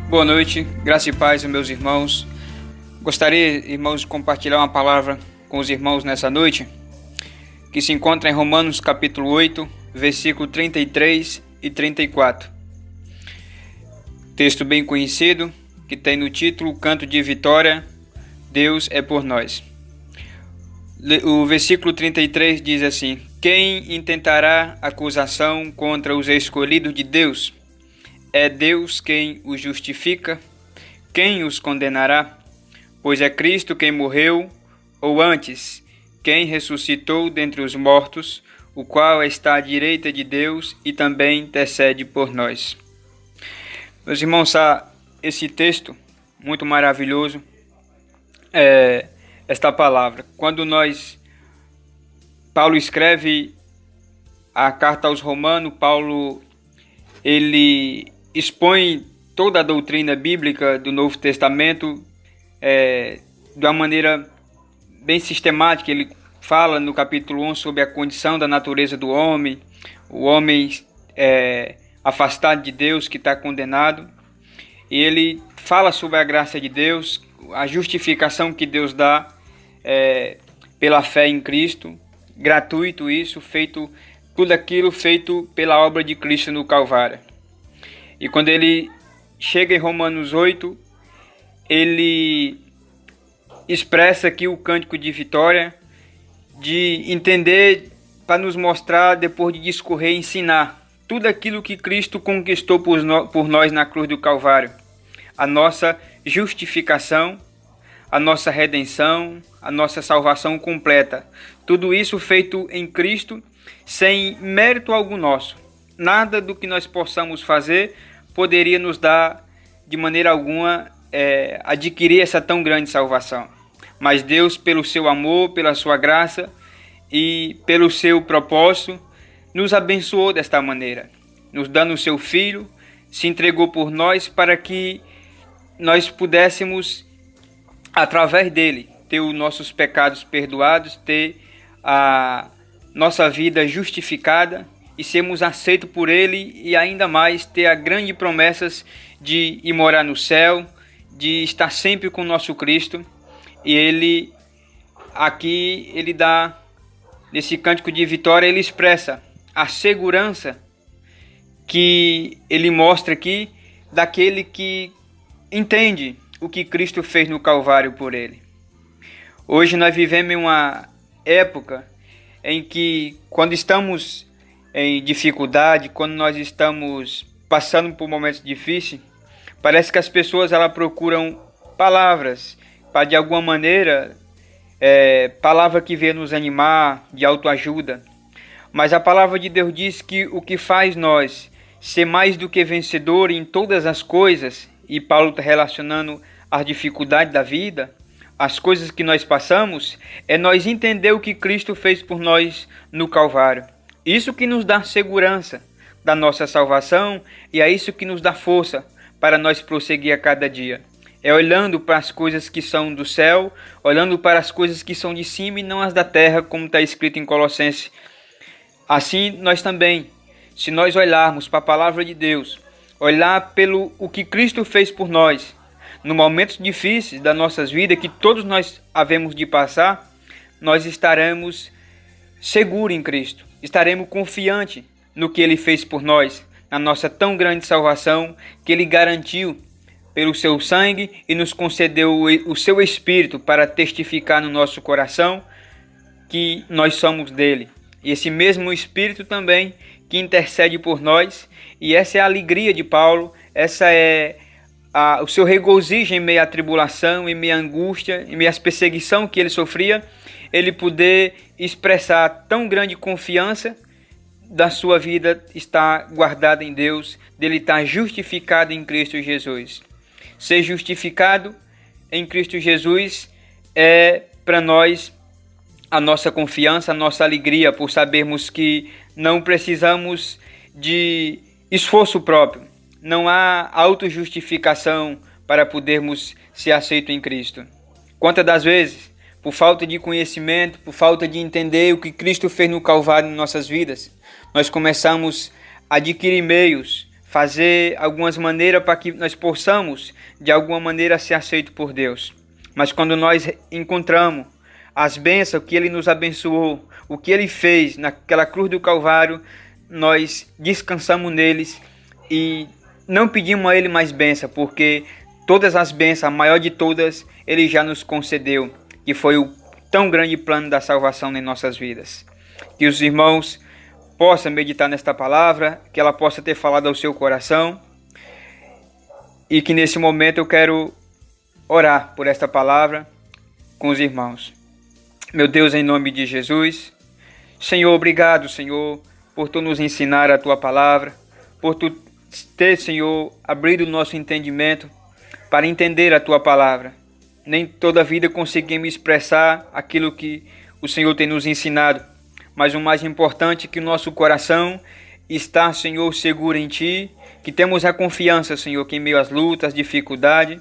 Boa noite, graça e paz, meus irmãos. Gostaria, irmãos, de compartilhar uma palavra com os irmãos nessa noite, que se encontra em Romanos capítulo 8, versículo 33 e 34. Texto bem conhecido, que tem no título Canto de Vitória, Deus é por nós. O versículo 33 diz assim: Quem intentará acusação contra os escolhidos de Deus? É Deus quem os justifica? Quem os condenará? Pois é Cristo quem morreu, ou antes, quem ressuscitou dentre os mortos, o qual está à direita de Deus e também intercede por nós. Meus irmãos, esse texto muito maravilhoso é esta palavra. Quando Paulo escreve a carta aos Romanos, Paulo ele expõe toda a doutrina bíblica do Novo Testamento de uma maneira bem sistemática. Ele fala no capítulo 11 sobre a condição da natureza do homem, o homem afastado de Deus que está condenado. E ele fala sobre a graça de Deus, a justificação que Deus dá pela fé em Cristo, gratuito isso, tudo aquilo feito pela obra de Cristo no Calvário. E quando ele chega em Romanos 8, ele expressa aqui o cântico de vitória, de entender, para nos mostrar, depois de discorrer, ensinar tudo aquilo que Cristo conquistou por nós na cruz do Calvário. A nossa justificação, a nossa redenção, a nossa salvação completa. Tudo isso feito em Cristo, sem mérito algum nosso. Nada do que nós possamos fazer poderia nos dar, de maneira alguma, adquirir essa tão grande salvação. Mas Deus, pelo seu amor, pela sua graça e pelo seu propósito, nos abençoou desta maneira, nos dando o seu Filho, se entregou por nós para que nós pudéssemos, através dele, ter os nossos pecados perdoados, ter a nossa vida justificada e sermos aceitos por ele, e ainda mais ter as grandes promessas de ir morar no céu, de estar sempre com o nosso Cristo. E ele dá, nesse cântico de vitória, ele expressa a segurança que ele mostra aqui daquele que entende o que Cristo fez no Calvário por ele. Hoje nós vivemos em uma época em que, quando estamos em dificuldade, quando nós estamos passando por momentos difíceis, parece que as pessoas procuram palavras para, de alguma maneira, palavra que venha nos animar, de autoajuda. Mas a palavra de Deus diz que o que faz nós ser mais do que vencedor em todas as coisas, e Paulo está relacionando as dificuldades da vida, as coisas que nós passamos, é nós entender o que Cristo fez por nós no Calvário. Isso que nos dá segurança da nossa salvação, e é isso que nos dá força para nós prosseguir a cada dia. É olhando para as coisas que são do céu, olhando para as coisas que são de cima e não as da terra, como está escrito em Colossenses. Assim nós também, se nós olharmos para a palavra de Deus, olhar pelo o que Cristo fez por nós, nos momentos difíceis das nossas vidas, que todos nós havemos de passar, nós estaremos seguros em Cristo. Estaremos confiantes no que Ele fez por nós, na nossa tão grande salvação, que Ele garantiu pelo seu sangue e nos concedeu o seu Espírito para testificar no nosso coração que nós somos dele. E esse mesmo Espírito também que intercede por nós, e essa é a alegria de Paulo, essa é o seu regozijo em meio à tribulação, em meio à angústia, em meio às perseguições que ele sofria, ele poder expressar tão grande confiança da sua vida estar guardada em Deus, dele estar justificado em Cristo Jesus. Ser justificado em Cristo Jesus é para nós a nossa confiança, a nossa alegria, por sabermos que não precisamos de esforço próprio. Não há autojustificação para podermos ser aceitos em Cristo. Quantas das vezes, por falta de conhecimento, por falta de entender o que Cristo fez no Calvário em nossas vidas, nós começamos a adquirir meios, fazer algumas maneiras para que nós possamos, de alguma maneira, ser aceitos por Deus. Mas quando nós encontramos as bênçãos que Ele nos abençoou, o que Ele fez naquela cruz do Calvário, nós descansamos neles e não pedimos a Ele mais bênção, porque todas as bênçãos, a maior de todas, Ele já nos concedeu, que foi o tão grande plano da salvação em nossas vidas. Que os irmãos possam meditar nesta palavra, que ela possa ter falado ao seu coração, e que nesse momento eu quero orar por esta palavra com os irmãos. Meu Deus, em nome de Jesus, Senhor, obrigado, Senhor, por Tu nos ensinar a Tua palavra, por Tu ter, Senhor, abrido o nosso entendimento para entender a Tua palavra. Nem toda a vida conseguimos expressar aquilo que o Senhor tem nos ensinado, mas o mais importante é que o nosso coração está, Senhor, seguro em Ti, que temos a confiança, Senhor, que em meio às lutas, dificuldades,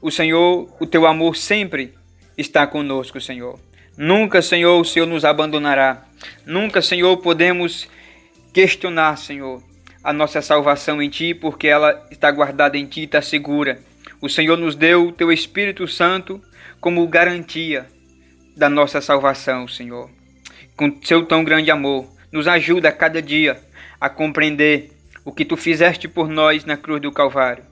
o Senhor, o Teu amor sempre está conosco, Senhor. Nunca, Senhor, o Senhor nos abandonará. Nunca, Senhor, podemos questionar, Senhor, a nossa salvação em Ti, porque ela está guardada em Ti, está segura. O Senhor nos deu o Teu Espírito Santo como garantia da nossa salvação, Senhor. Com Seu tão grande amor, nos ajuda a cada dia a compreender o que Tu fizeste por nós na cruz do Calvário.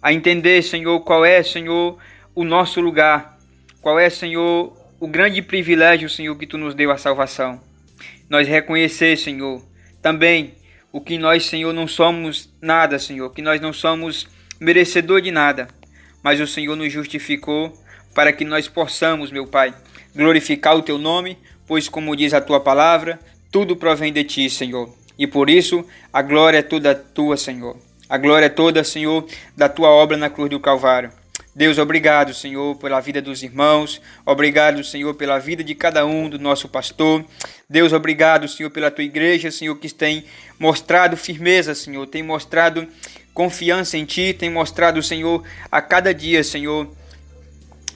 A entender, Senhor, qual é, Senhor, o nosso lugar. Qual é, Senhor, o grande privilégio, Senhor, que Tu nos deu a salvação. Nós reconhecer, Senhor, também o que nós, Senhor, não somos nada, Senhor, que nós não somos merecedor de nada, mas o Senhor nos justificou para que nós possamos, meu Pai, glorificar o Teu nome, pois como diz a Tua palavra, tudo provém de Ti, Senhor. E por isso, a glória é toda Tua, Senhor. A glória é toda, Senhor, da Tua obra na cruz do Calvário. Deus, obrigado, Senhor, pela vida dos irmãos. Obrigado, Senhor, pela vida de cada um do nosso pastor. Deus, obrigado, Senhor, pela Tua igreja, Senhor, que tem mostrado firmeza, Senhor, tem mostrado confiança em Ti, tem mostrado, Senhor, a cada dia, Senhor,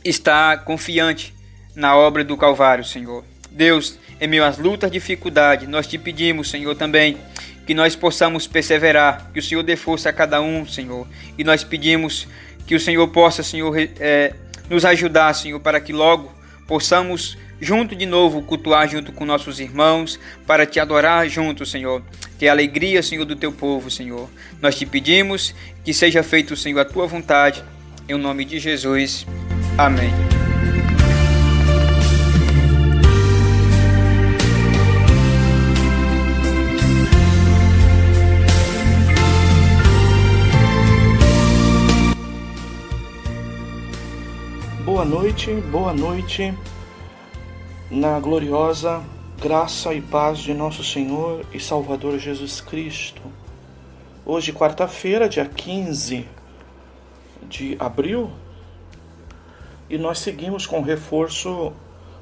está confiante na obra do Calvário, Senhor. Deus, em meio às lutas, dificuldades, nós Te pedimos, Senhor, também, que nós possamos perseverar, que o Senhor dê força a cada um, Senhor. E nós pedimos que o Senhor possa, Senhor, nos ajudar, Senhor, para que logo possamos junto de novo cultuar junto com nossos irmãos, para Te adorar junto, Senhor. Que a alegria, Senhor, do Teu povo, Senhor. Nós Te pedimos que seja feito, Senhor, a Tua vontade, em nome de Jesus. Amém. Boa noite, na gloriosa graça e paz de nosso Senhor e Salvador Jesus Cristo. Hoje, quarta-feira, dia 15 de abril, e nós seguimos com o reforço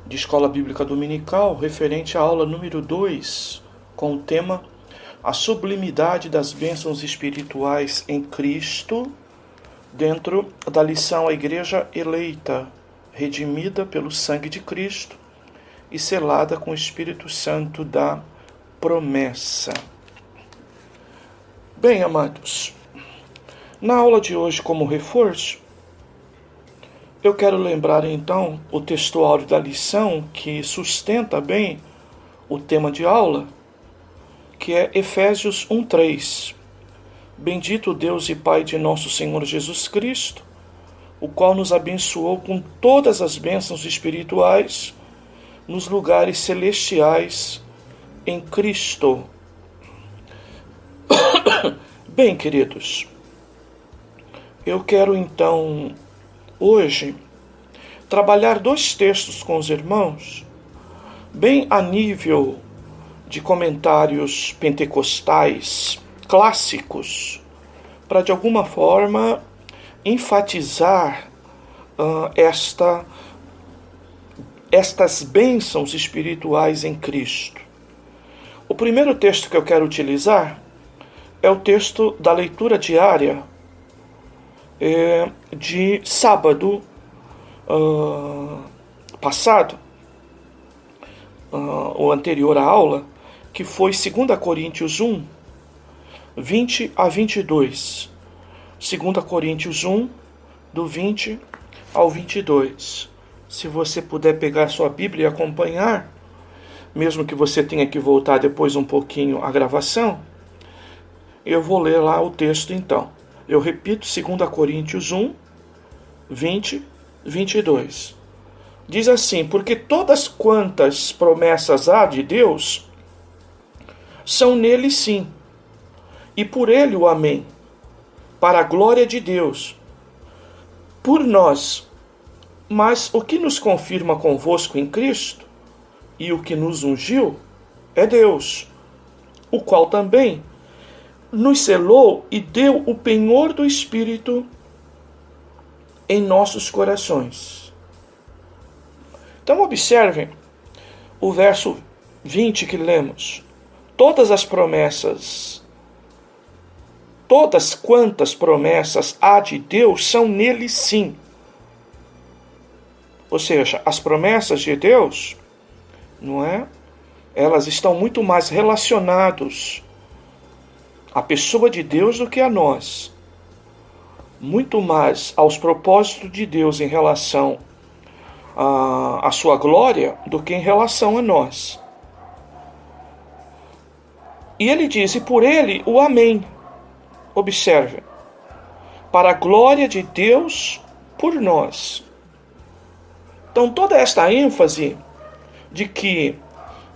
de Escola Bíblica Dominical, referente à aula número 2, com o tema A Sublimidade das Bênçãos Espirituais em Cristo, dentro da lição A Igreja Eleita, redimida pelo sangue de Cristo e selada com o Espírito Santo da promessa. Bem, amados, na aula de hoje, como reforço, eu quero lembrar então o textuário da lição que sustenta bem o tema de aula, que é Efésios 1:3. Bendito Deus e Pai de nosso Senhor Jesus Cristo, o qual nos abençoou com todas as bênçãos espirituais nos lugares celestiais em Cristo. Bem, queridos, eu quero então hoje trabalhar dois textos com os irmãos, bem a nível de comentários pentecostais clássicos, para de alguma forma enfatizar estas bênçãos espirituais em Cristo. O primeiro texto que eu quero utilizar é o texto da leitura diária de sábado passado, o anterior à aula, que foi 2 Coríntios 1, 20 a 22. 2 Coríntios 1, do 20 ao 22. Se você puder pegar sua Bíblia e acompanhar, mesmo que você tenha que voltar depois um pouquinho a gravação, eu vou ler lá o texto então. Eu repito, 2 Coríntios 1, 20, 22. Diz assim: porque todas quantas promessas há de Deus, são nele sim, e por ele o amém, para a glória de Deus, por nós. Mas o que nos confirma convosco em Cristo, e o que nos ungiu, é Deus, o qual também nos selou e deu o penhor do Espírito em nossos corações. Então observem o verso 20 que lemos. Todas as promessas, todas quantas promessas há de Deus, são nele sim. Ou seja, as promessas de Deus, não é? Elas estão muito mais relacionadas à pessoa de Deus do que a nós. Muito mais aos propósitos de Deus em relação à sua glória do que em relação a nós. E ele diz, e por ele o amém. Observe, para a glória de Deus por nós. Então toda esta ênfase de que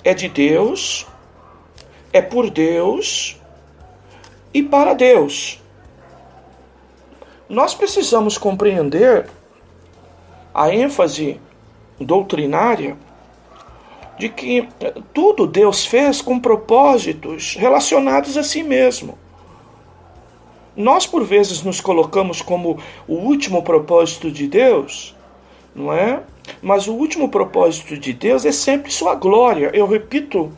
é de Deus, é por Deus e para Deus. Nós precisamos compreender a ênfase doutrinária de que tudo Deus fez com propósitos relacionados a si mesmo. Nós, por vezes, nos colocamos como o último propósito de Deus, não é? Mas o último propósito de Deus é sempre sua glória. Eu repito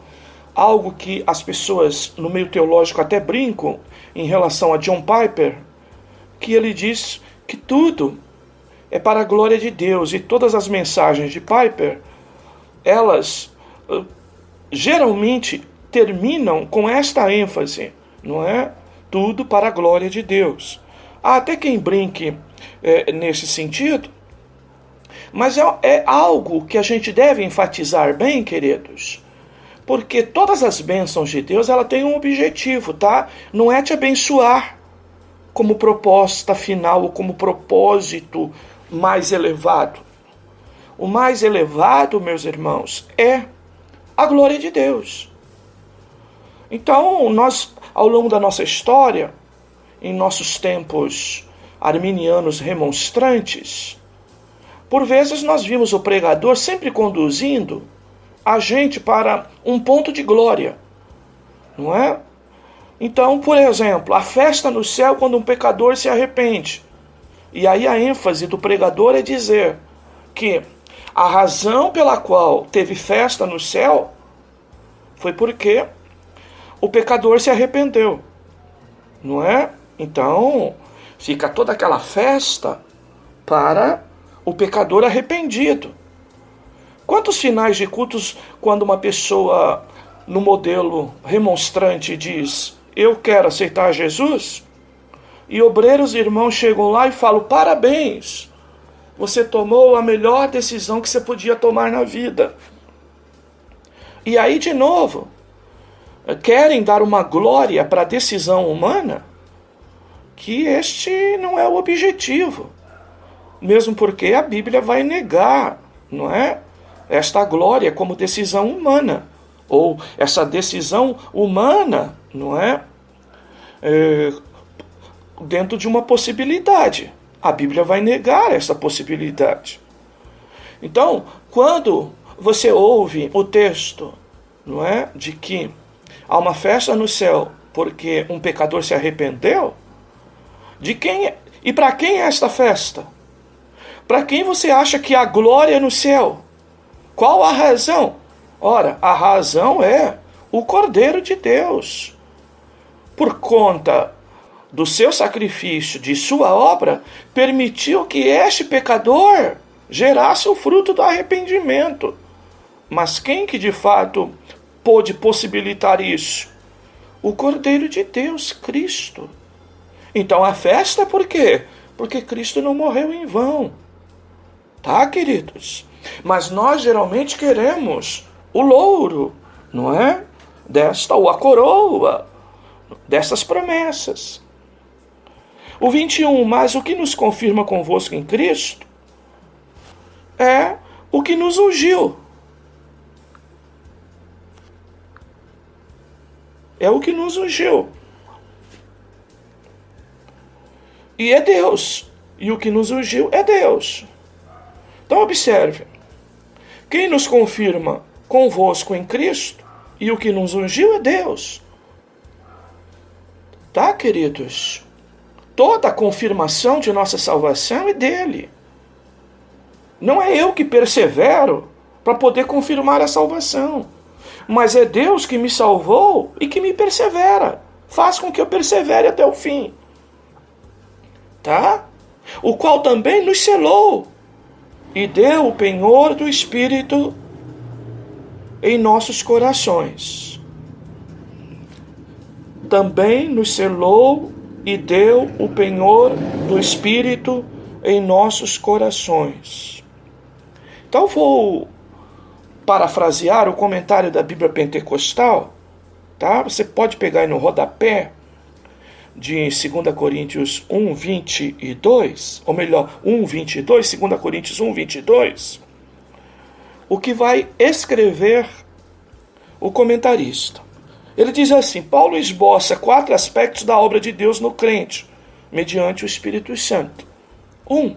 algo que as pessoas no meio teológico até brincam em relação a John Piper, que ele diz que tudo é para a glória de Deus, e todas as mensagens de Piper, elas geralmente terminam com esta ênfase, não é? Tudo para a glória de Deus. Há até quem brinque nesse sentido, mas é algo que a gente deve enfatizar bem, queridos, porque todas as bênçãos de Deus, ela tem um objetivo, tá? Não é te abençoar como proposta final ou como propósito mais elevado. O mais elevado, meus irmãos, é a glória de Deus. Então, nós, ao longo da nossa história, em nossos tempos arminianos remonstrantes, por vezes nós vimos o pregador sempre conduzindo a gente para um ponto de glória, não é? Então, por exemplo, a festa no céu quando um pecador se arrepende. E aí a ênfase do pregador é dizer que a razão pela qual teve festa no céu foi porque o pecador se arrependeu, não é? Então, fica toda aquela festa para o pecador arrependido. Quantos finais de cultos, quando uma pessoa no modelo remonstrante diz, eu quero aceitar Jesus, e obreiros e irmãos chegam lá e falam, parabéns, você tomou a melhor decisão que você podia tomar na vida. E aí, de novo, querem dar uma glória para a decisão humana, que este não é o objetivo. Mesmo porque a Bíblia vai negar, não é? Esta glória como decisão humana. Ou essa decisão humana, não é? Dentro de uma possibilidade. A Bíblia vai negar essa possibilidade. Então, quando você ouve o texto, não é? De que há uma festa no céu porque um pecador se arrependeu, de quem e para quem é esta festa? Para quem você acha que há glória no céu? Qual a razão? Ora, a razão é o Cordeiro de Deus. Por conta do seu sacrifício, de sua obra, permitiu que este pecador gerasse o fruto do arrependimento. Mas quem que de fato pôde possibilitar isso? o Cordeiro de Deus, Cristo. Então a festa por quê? Porque Cristo não morreu em vão. Tá, queridos? Mas nós geralmente queremos o louro, não é? Ou a coroa dessas promessas. O 21, mas o que nos confirma convosco em Cristo é o que nos ungiu. É o que nos ungiu. E é Deus. E o que nos ungiu é Deus. Então observe. Quem nos confirma convosco em Cristo e o que nos ungiu é Deus. Tá, queridos? Toda a confirmação de nossa salvação é dele. Não é eu que persevero para poder confirmar a salvação. Mas é Deus que me salvou e que me persevera. Faz com que eu persevere até o fim. Tá? O qual também nos selou e deu o penhor do Espírito em nossos corações. Também nos selou e deu o penhor do Espírito em nossos corações. Então vou parafrasear o comentário da Bíblia Pentecostal, tá? Você pode pegar aí no rodapé de 2 Coríntios 1, 22, ou melhor, 1, 22, 2 Coríntios 1, 22, o que vai escrever o comentarista. Ele diz assim: Paulo esboça 4 aspectos da obra de Deus no crente, mediante o Espírito Santo. 1.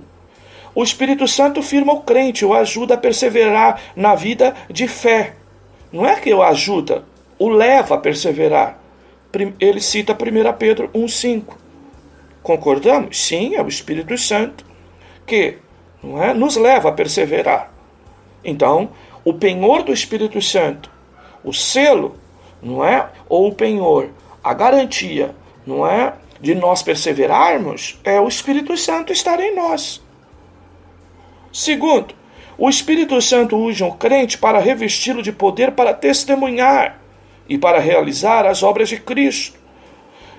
O Espírito Santo firma o crente, o ajuda a perseverar na vida de fé. Não é que o ajuda, o leva a perseverar. Ele cita 1 Pedro 1,5. Concordamos? Sim, é o Espírito Santo que, não é, nos leva a perseverar. Então, o penhor do Espírito Santo, o selo, não é, ou o penhor, a garantia, não é, de nós perseverarmos, é o Espírito Santo estar em nós. Segundo, o Espírito Santo usa o crente para revesti-lo de poder para testemunhar e para realizar as obras de Cristo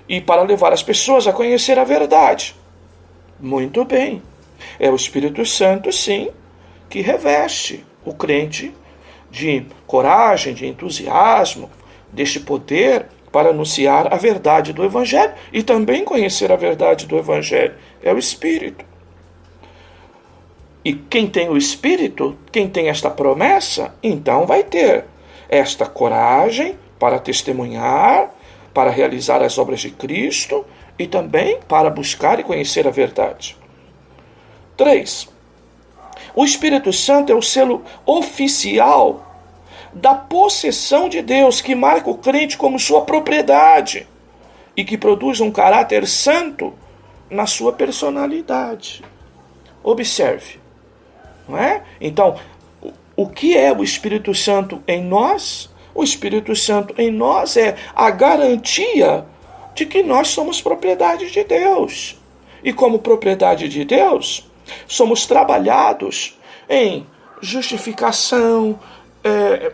e para levar as pessoas a conhecer a verdade. Muito bem. É o Espírito Santo, sim, que reveste o crente de coragem, de entusiasmo, deste poder para anunciar a verdade do Evangelho e também conhecer a verdade do Evangelho. É o Espírito. E quem tem o Espírito, quem tem esta promessa, então vai ter esta coragem para testemunhar, para realizar as obras de Cristo e também para buscar e conhecer a verdade. 3. O Espírito Santo é o selo oficial da possessão de Deus, que marca o crente como sua propriedade e que produz um caráter santo na sua personalidade. Observe. Não é? Então, o que é o Espírito Santo em nós? O Espírito Santo em nós é a garantia de que nós somos propriedade de Deus. E como propriedade de Deus, somos trabalhados em justificação,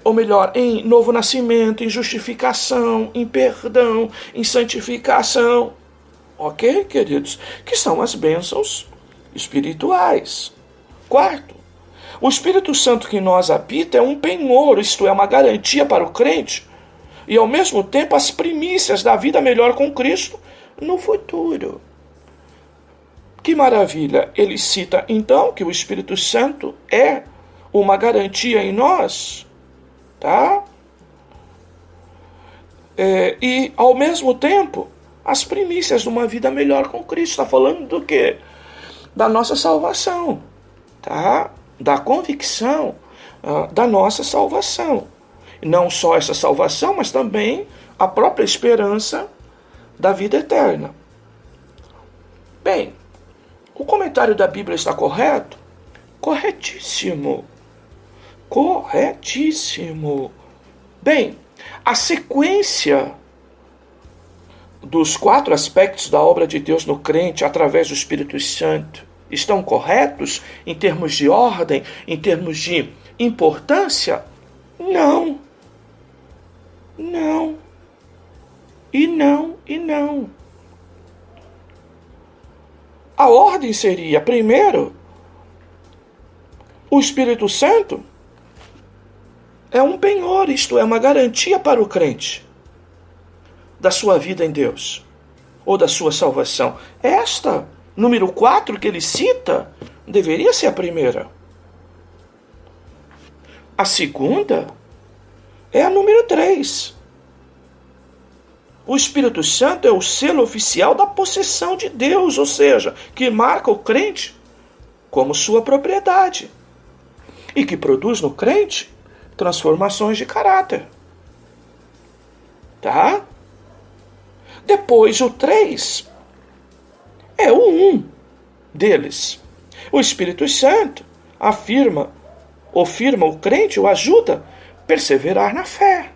ou melhor, em novo nascimento, em justificação, em perdão, em santificação. Ok, queridos? Que são as bênçãos espirituais. 4. O Espírito Santo que em nós habita é um penhor, isto é, uma garantia para o crente, e ao mesmo tempo as primícias da vida melhor com Cristo no futuro. Que maravilha! Ele cita então que o Espírito Santo é uma garantia em nós, tá? E ao mesmo tempo as primícias de uma vida melhor com Cristo. Está falando do quê? Da nossa salvação, tá? Da convicção da nossa salvação. E não só essa salvação, mas também a própria esperança da vida eterna. Bem, o comentário da Bíblia está correto? Corretíssimo. Corretíssimo. Bem, a sequência dos 4 aspectos da obra de Deus no crente através do Espírito Santo estão corretos em termos de ordem, em termos de importância? Não. Não. E não, e não. A ordem seria, primeiro, o Espírito Santo é um penhor, isto é, uma garantia para o crente da sua vida em Deus, ou da sua salvação. Esta, número 4 que ele cita, deveria ser a primeira. A segunda é a número 3. O Espírito Santo é o selo oficial da possessão de Deus, ou seja, que marca o crente como sua propriedade e que produz no crente transformações de caráter. Tá? Depois o 3 é o 1 deles. O Espírito Santo afirma o crente, o ajuda a perseverar na fé.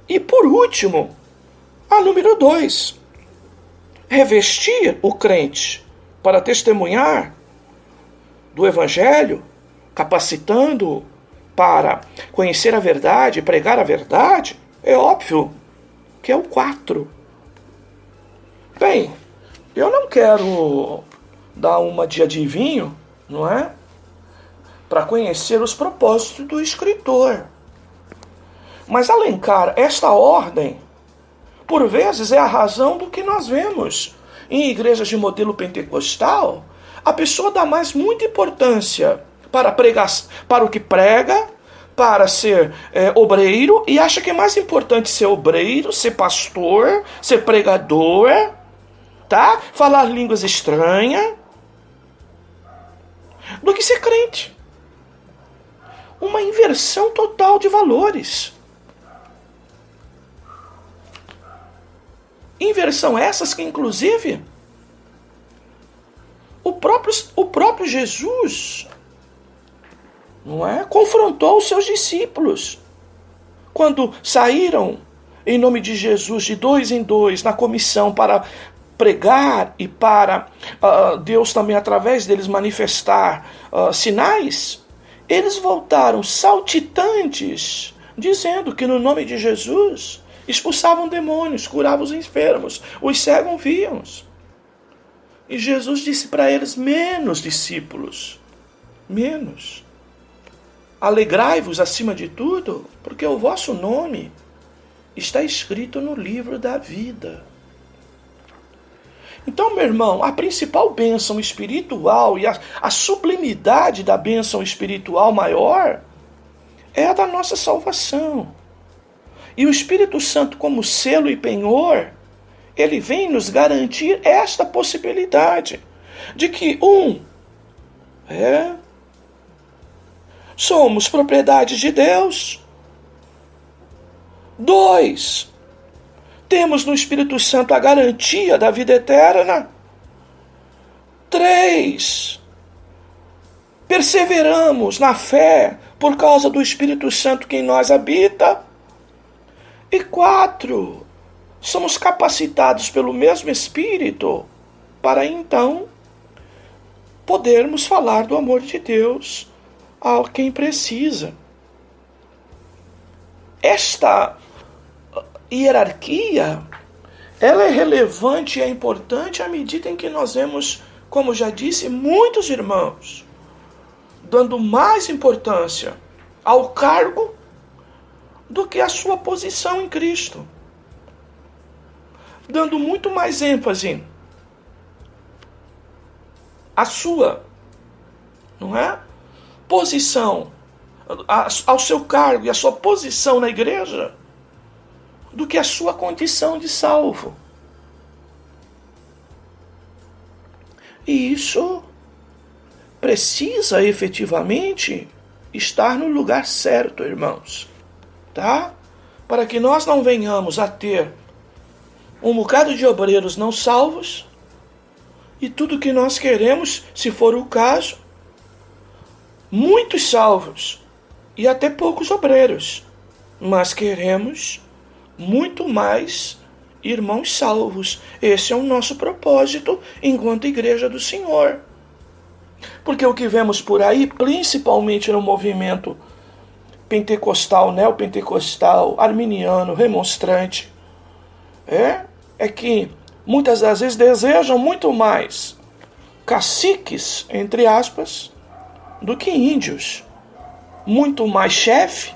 E por último, a número 2, revestir o crente para testemunhar do Evangelho, capacitando-o para conhecer a verdade, pregar a verdade, é óbvio que é o 4. Bem, eu não quero dar uma de adivinho, não é? Para conhecer os propósitos do escritor. Mas alencar esta ordem, por vezes, é a razão do que nós vemos em igrejas de modelo pentecostal. A pessoa dá muita importância para pregar, para o que prega, para ser obreiro, e acha que é mais importante ser obreiro, ser pastor, ser pregador, tá? Falar línguas estranhas, do que ser crente. Uma inversão total de valores. Inversão essas que, inclusive, o próprio Jesus, não é, confrontou os seus discípulos quando saíram em nome de Jesus de 2 em 2 na comissão para pregar e para Deus também através deles manifestar sinais. Eles voltaram saltitantes, dizendo que no nome de Jesus expulsavam demônios, curavam os enfermos, os cegos viam. E Jesus disse para eles: menos discípulos, menos. Alegrai-vos acima de tudo, porque o vosso nome está escrito no livro da vida. Então, meu irmão, a principal bênção espiritual e a sublimidade da bênção espiritual maior é a da nossa salvação. E o Espírito Santo, como selo e penhor, ele vem nos garantir esta possibilidade de que, somos propriedade de Deus. 2, temos no Espírito Santo a garantia da vida eterna. 3, perseveramos na fé por causa do Espírito Santo que em nós habita. E 4, somos capacitados pelo mesmo Espírito para então podermos falar do amor de Deus a quem precisa. Esta hierarquia, ela é relevante e é importante à medida em que nós vemos, como já disse, muitos irmãos dando mais importância ao cargo do que a sua posição em Cristo. Dando muito mais ênfase à sua, não é, posição, ao seu cargo e à sua posição na igreja, do que a sua condição de salvo. E isso precisa efetivamente estar no lugar certo, irmãos. Tá? Para que nós não venhamos a ter um bocado de obreiros não salvos e tudo que nós queremos, se for o caso, muitos salvos e até poucos obreiros, mas queremos muito mais irmãos salvos. Esse é o nosso propósito enquanto Igreja do Senhor. Porque o que vemos por aí, principalmente no movimento pentecostal, neopentecostal, arminiano, remonstrante, é que muitas das vezes desejam muito mais caciques, entre aspas, do que índios. Muito mais chefe,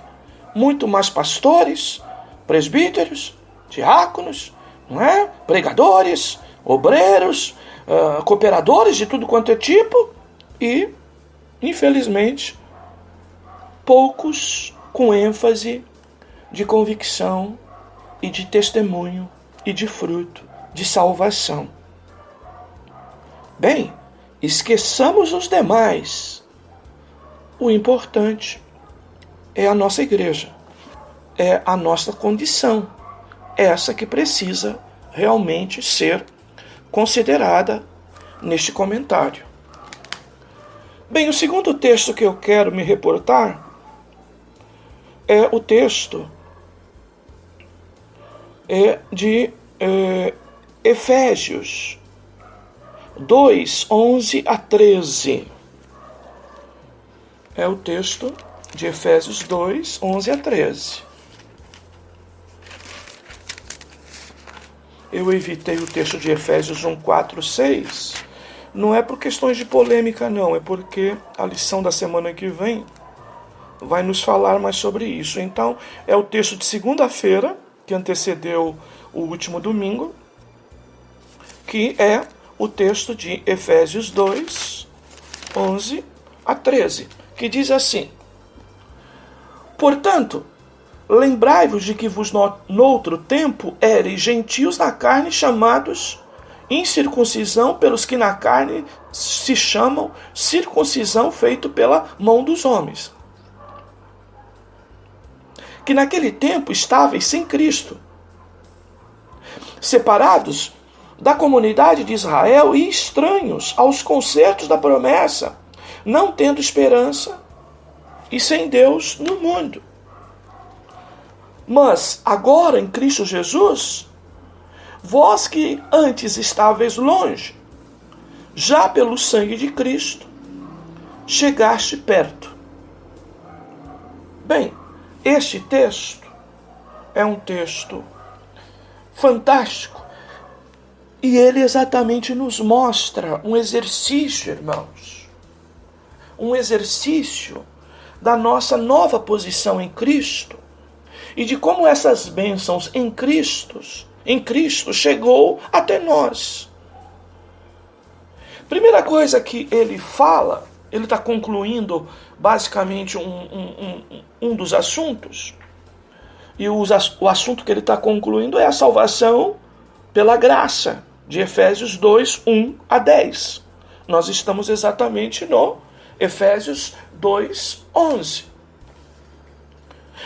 muito mais pastores, presbíteros, diáconos, não é? Pregadores, obreiros, cooperadores de tudo quanto é tipo e, infelizmente, poucos com ênfase de convicção e de testemunho e de fruto de salvação. Bem, esqueçamos os demais. O importante é a nossa igreja, é a nossa condição, essa que precisa realmente ser considerada neste comentário. Bem, o segundo texto que eu quero me reportar é o texto de Efésios 2, 11 a 13. É o texto de Efésios 2, 11 a 13. Eu evitei o texto de Efésios 1, 4, 6. Não é por questões de polêmica, não. É porque a lição da semana que vem vai nos falar mais sobre isso. Então, é o texto de segunda-feira, que antecedeu o último domingo, que é o texto de Efésios 2, 11 a 13, que diz assim: Portanto, lembrai-vos de que vos noutro tempo éreis gentios na carne, chamados incircuncisão pelos que na carne se chamam circuncisão feito pela mão dos homens. Que naquele tempo estáveis sem Cristo, separados da comunidade de Israel e estranhos aos concertos da promessa, não tendo esperança e sem Deus no mundo. Mas agora em Cristo Jesus, vós que antes estáveis longe, já pelo sangue de Cristo, chegaste perto. Bem, este texto é um texto fantástico e ele exatamente nos mostra um exercício, irmãos, um exercício da nossa nova posição em Cristo e de como essas bênçãos em Cristo chegou até nós. Primeira coisa que ele fala, ele está concluindo basicamente um dos assuntos, e o assunto que ele está concluindo é a salvação pela graça, de Efésios 2, 1 a 10. Nós estamos exatamente no Efésios 2, 11.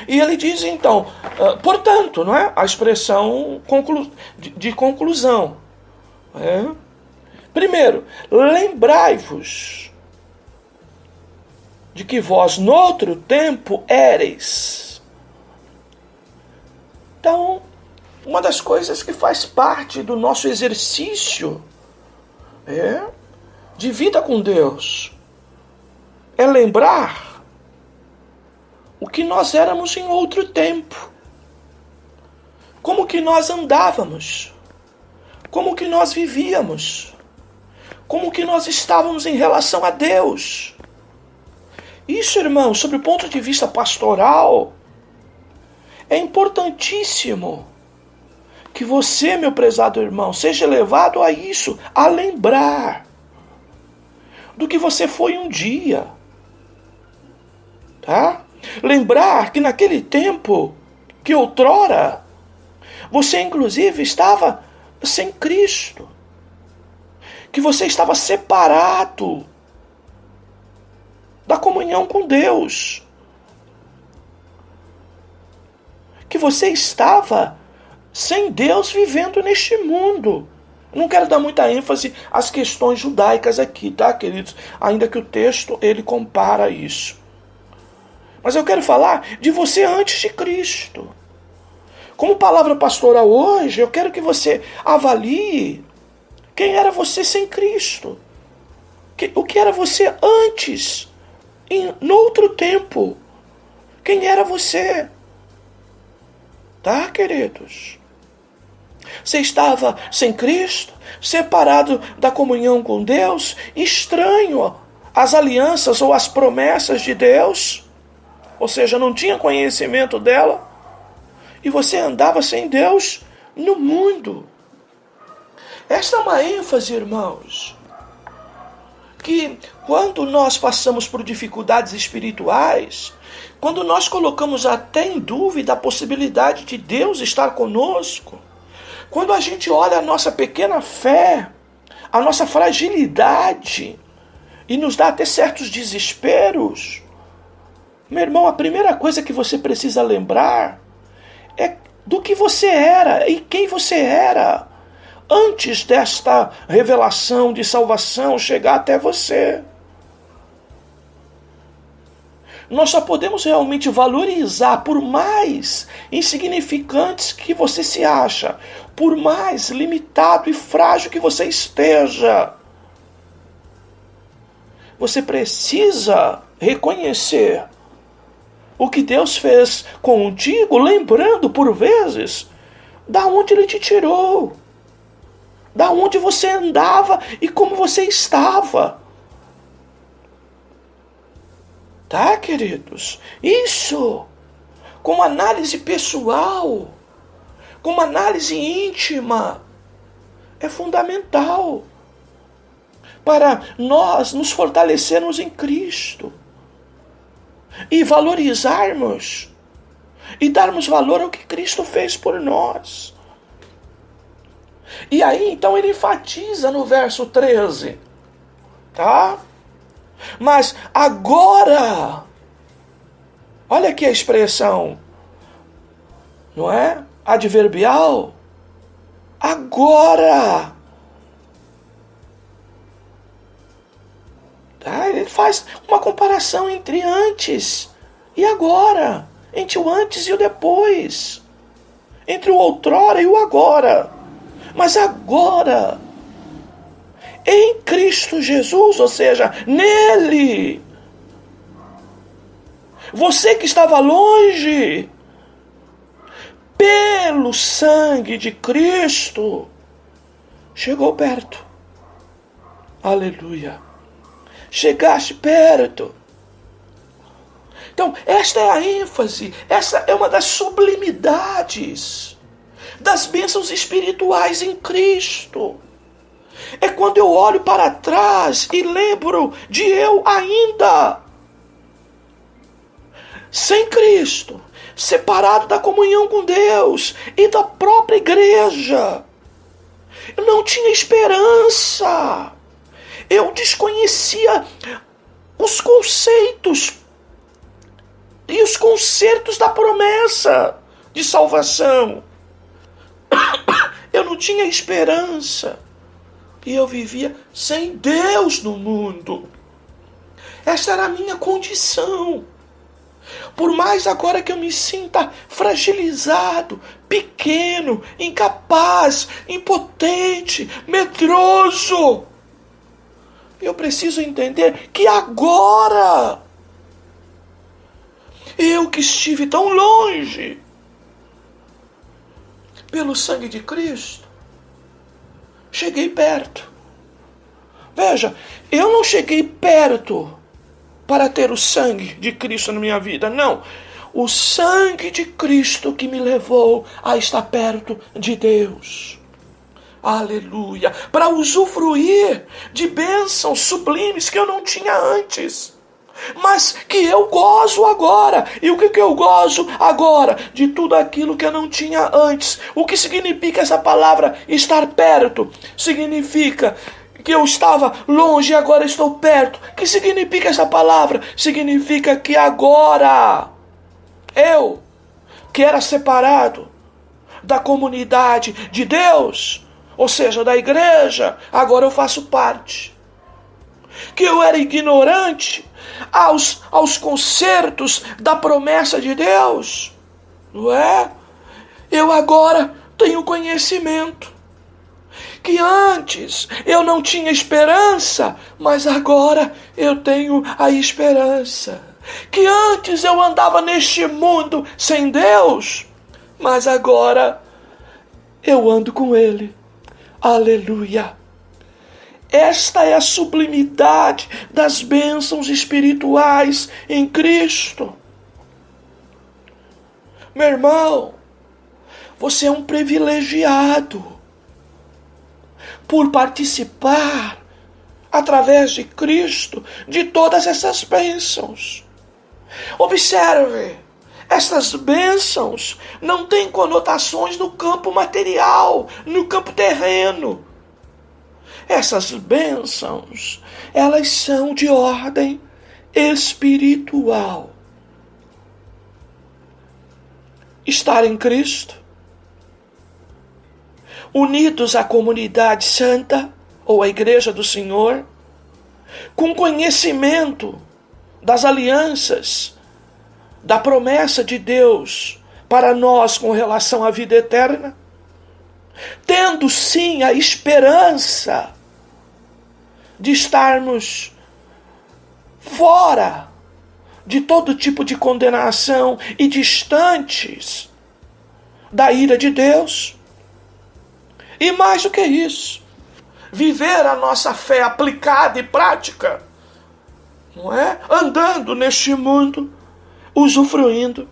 E ele diz então, portanto, não é? A expressão de conclusão. Primeiro, lembrai-vos de que vós noutro tempo éreis. Então, uma das coisas que faz parte do nosso exercício de vida com Deus é lembrar o que nós éramos em outro tempo, como que nós andávamos, como que nós vivíamos, como que nós estávamos em relação a Deus. Isso, irmão, sob o ponto de vista pastoral, é importantíssimo que você, meu prezado irmão, seja levado a isso, a lembrar do que você foi um dia, tá? Lembrar que naquele tempo, que outrora, você inclusive estava sem Cristo, que você estava separado da comunhão com Deus, que você estava sem Deus vivendo neste mundo. Não quero dar muita ênfase às questões judaicas aqui, tá, queridos? Ainda que o texto, ele compara isso. Mas eu quero falar de você antes de Cristo. Como palavra pastoral hoje, eu quero que você avalie quem era você sem Cristo. O que era você antes, no outro tempo, quem era você. Tá, queridos? Você estava sem Cristo, separado da comunhão com Deus, estranho às alianças ou às promessas de Deus, ou seja, não tinha conhecimento dela, e você andava sem Deus no mundo. Esta é uma ênfase, irmãos, que quando nós passamos por dificuldades espirituais, quando nós colocamos até em dúvida a possibilidade de Deus estar conosco, quando a gente olha a nossa pequena fé, a nossa fragilidade, e nos dá até certos desesperos, meu irmão, a primeira coisa que você precisa lembrar é do que você era e quem você era antes desta revelação de salvação chegar até você. Nós só podemos realmente valorizar, por mais insignificantes que você se acha, por mais limitado e frágil que você esteja, você precisa reconhecer o que Deus fez contigo, lembrando por vezes da onde Ele te tirou, da onde você andava e como você estava. Tá, queridos? Isso, com análise pessoal, com uma análise íntima, é fundamental para nós nos fortalecermos em Cristo e valorizarmos e darmos valor ao que Cristo fez por nós. E aí, então, ele enfatiza no verso 13, tá? Mas agora, olha aqui a expressão, não é? Adverbial. Agora. Tá? Ele faz uma comparação entre antes e agora, entre o antes e o depois, entre o outrora e o agora. Mas agora, em Cristo Jesus, ou seja, nele, você que estava longe, pelo sangue de Cristo, chegou perto. Aleluia. Chegaste perto. Então, esta é a ênfase, essa é uma das sublimidades das bênçãos espirituais em Cristo. É quando eu olho para trás e lembro de eu ainda sem Cristo, separado da comunhão com Deus e da própria igreja. Eu não tinha esperança. Eu desconhecia os conceitos e os concertos da promessa de salvação. Eu não tinha esperança. E eu vivia sem Deus no mundo. Esta era a minha condição. Por mais agora que eu me sinta fragilizado, pequeno, incapaz, impotente, medroso, eu preciso entender que agora, eu que estive tão longe, pelo sangue de Cristo, cheguei perto. Veja, eu não cheguei perto para ter o sangue de Cristo na minha vida, não. O sangue de Cristo que me levou a estar perto de Deus. Aleluia. Para usufruir de bênçãos sublimes que eu não tinha antes, mas que eu gozo agora. E o que eu gozo agora? De tudo aquilo que eu não tinha antes. O que significa essa palavra estar perto? Significa que eu estava longe e agora estou perto. O que significa essa palavra? Significa que agora eu, que era separado da comunidade de Deus, ou seja, da igreja, agora eu faço parte. Que eu era ignorante aos concertos da promessa de Deus, não é? Eu agora tenho conhecimento. Que antes eu não tinha esperança, mas agora eu tenho a esperança. que antes eu andava neste mundo sem Deus, mas agora eu ando com Ele. Aleluia! Esta é a sublimidade das bênçãos espirituais em Cristo. Meu irmão, você é um privilegiado por participar, através de Cristo, de todas essas bênçãos. Observe, essas bênçãos não têm conotações no campo material, no campo terreno. Essas bênçãos, elas são de ordem espiritual. Estar em Cristo, unidos à comunidade santa, ou à igreja do Senhor, com conhecimento das alianças, da promessa de Deus para nós com relação à vida eterna, tendo sim a esperança de estarmos fora de todo tipo de condenação e distantes da ira de Deus. E mais do que isso, viver a nossa fé aplicada e prática, não é? Andando neste mundo, usufruindo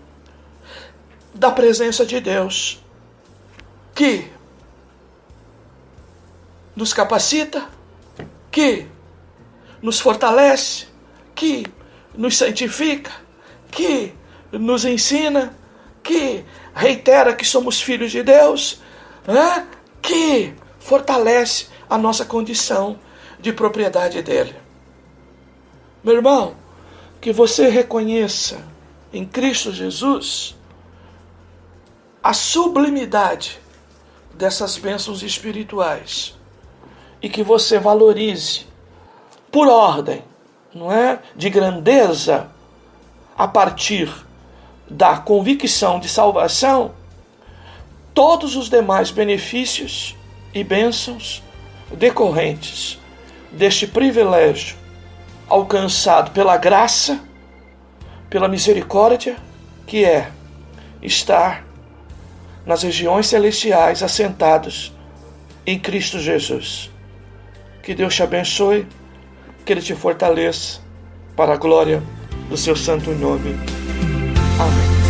da presença de Deus, que nos capacita, que nos fortalece, que nos santifica, que nos ensina, que reitera que somos filhos de Deus, né? Que fortalece a nossa condição de propriedade dele. Meu irmão, que você reconheça em Cristo Jesus a sublimidade dessas bênçãos espirituais e que você valorize por ordem, não é, de grandeza, a partir da convicção de salvação, todos os demais benefícios e bênçãos decorrentes deste privilégio alcançado pela graça, pela misericórdia, que é estar nas regiões celestiais assentados em Cristo Jesus. Que Deus te abençoe, que Ele te fortaleça, para a glória do seu santo nome. Amém.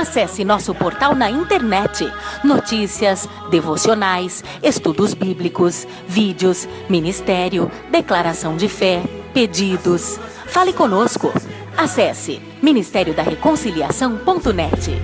Acesse nosso portal na internet. Notícias, devocionais, estudos bíblicos, vídeos, ministério, declaração de fé, pedidos. Fale conosco. Acesse ministériodareconciliação.net.